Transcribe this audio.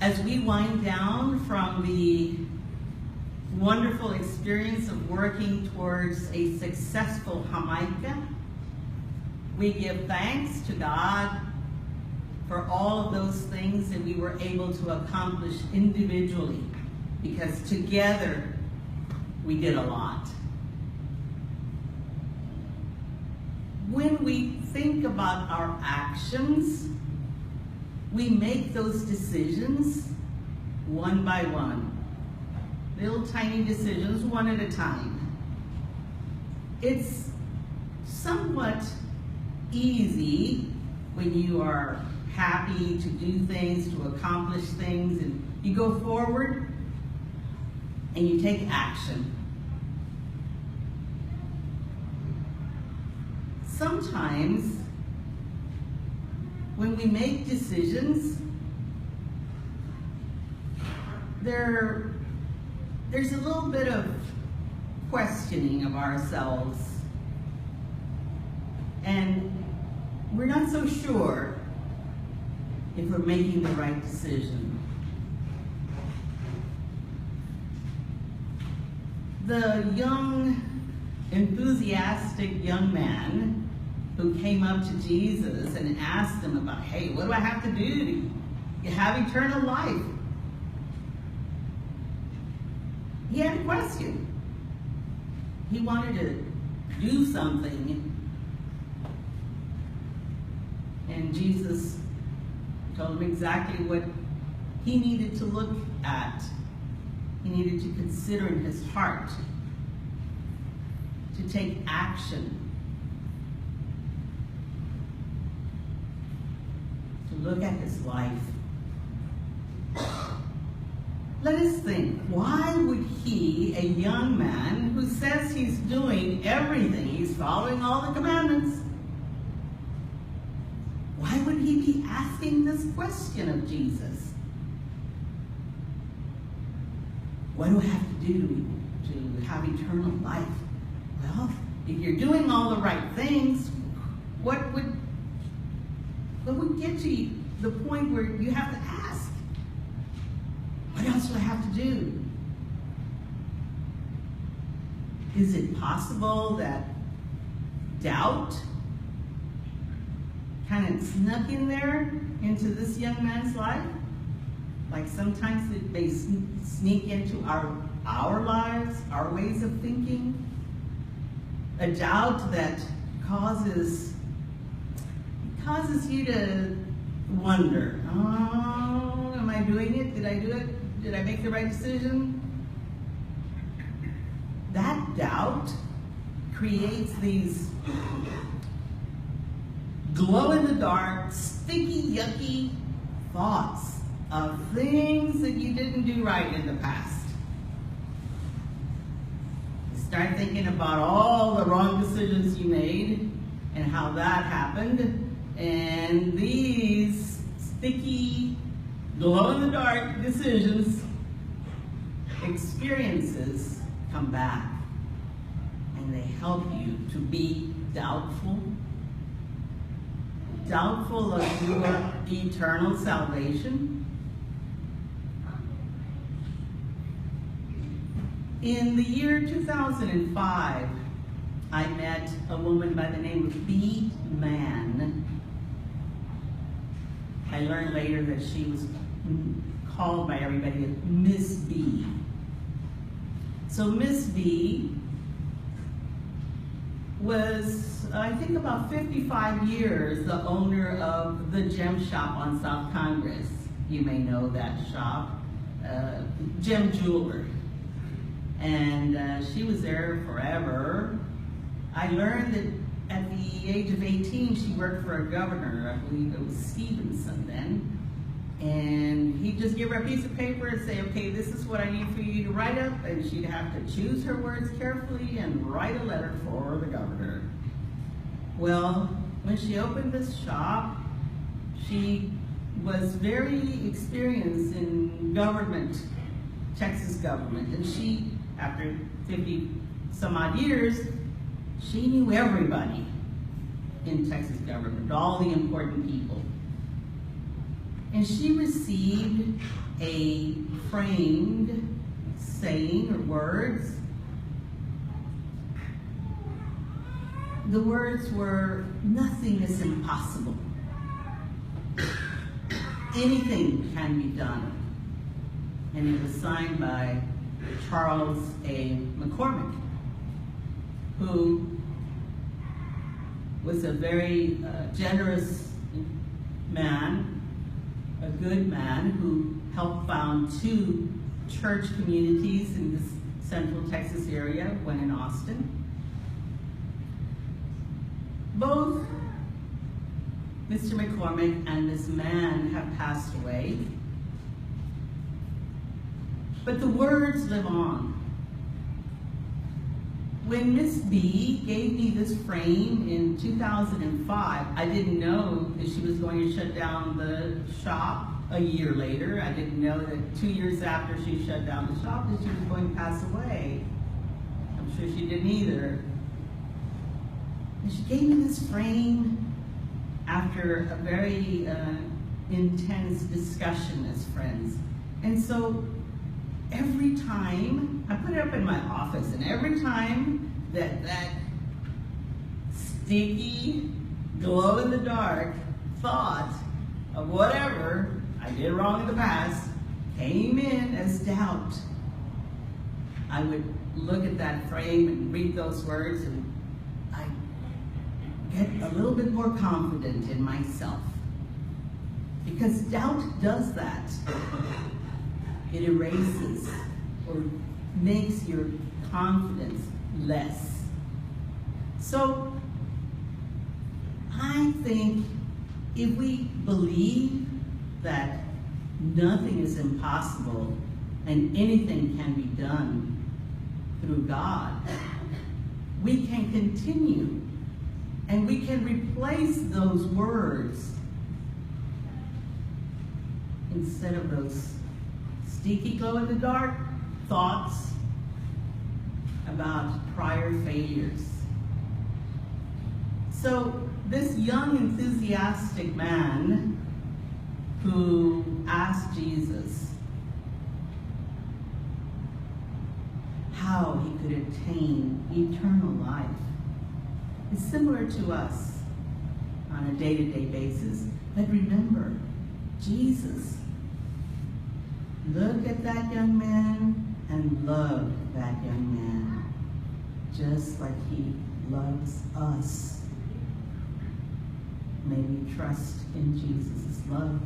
As we wind down from the wonderful experience of working towards a successful Jamaica, we give thanks to God for all of those things that we were able to accomplish individually, because together we did a lot. When we think about our actions, we make those decisions one by one. Little tiny decisions, one at a time. It's somewhat easy when you are happy to do things, to accomplish things, and you go forward and you take action. Sometimes when we make decisions, there's a little bit of questioning of ourselves, and we're not so sure if we're making the right decision. The young, enthusiastic young man who came up to Jesus and asked him about, hey, what do I have to do to have eternal life? He had a question. He wanted to do something. And Jesus told him exactly what he needed to look at. He needed to consider in his heart to take action. To look at his life. Let us think, why would he, a young man who says he's doing everything, he's following all the commandments, why would he be asking this question of Jesus? What do I have to do to have eternal life? Well, if you're doing all the right things, what would get you the point where you have to ask, what else do I have to do? Is it possible that doubt kind of snuck in there into this young man's life? Like sometimes they sneak into our lives, our ways of thinking. A doubt that causes you to wonder, oh, am I doing it? Did I do it? Did I make the right decision? That doubt creates these glow-in-the-dark, sticky, yucky thoughts of things that you didn't do right in the past. You start thinking about all the wrong decisions you made and how that happened, and these sticky, glow-in-the-dark decisions, experiences come back, and they help you to be doubtful of your eternal salvation. In the year 2005, I met a woman by the name of B. Mann. I learned later that she was called by everybody as Miss B. So Miss B was, I think, about 55 years the owner of the Gem Shop on South Congress. You may know that shop, Gem Jewelry. And she was there forever. I learned that at the age of 18, she worked for a governor. I believe it was Stevenson then. And he'd just give her a piece of paper and say, okay, this is what I need for you to write up. And she'd have to choose her words carefully and write a letter for the governor. Well, when she opened this shop, she was very experienced in government, Texas government. And she, after 50 some odd years, she knew everybody in Texas government, all the important people. and she received a framed saying or words. The words were, "Nothing is impossible. Anything can be done." And it was signed by Charles A. McCormick, who was a very generous man, a good man who helped found 2 church communities in the Central Texas area, one in Austin. Both Mr. McCormick and this man have passed away, but the words live on. When Miss B gave me this frame in 2005, I didn't know that she was going to shut down the shop a year later. I didn't know that 2 years after she shut down the shop that she was going to pass away. I'm sure she didn't either. And she gave me this frame after a very intense discussion as friends. And so every time, I put it up in my office, and every time that sticky, glow-in-the-dark thought of whatever I did wrong in the past came in as doubt, I would look at that frame and read those words, and I get a little bit more confident in myself. Because doubt does that. It erases or makes your confidence less. So I think if we believe that nothing is impossible and anything can be done through God, we can continue and we can replace those words instead of those sticky glow-in-the-dark thoughts about prior failures. So this young, enthusiastic man who asked Jesus how he could attain eternal life is similar to us on a day-to-day basis. But remember, Jesus looked at that young man and loved that young man just like he loves us. May we trust in Jesus' love.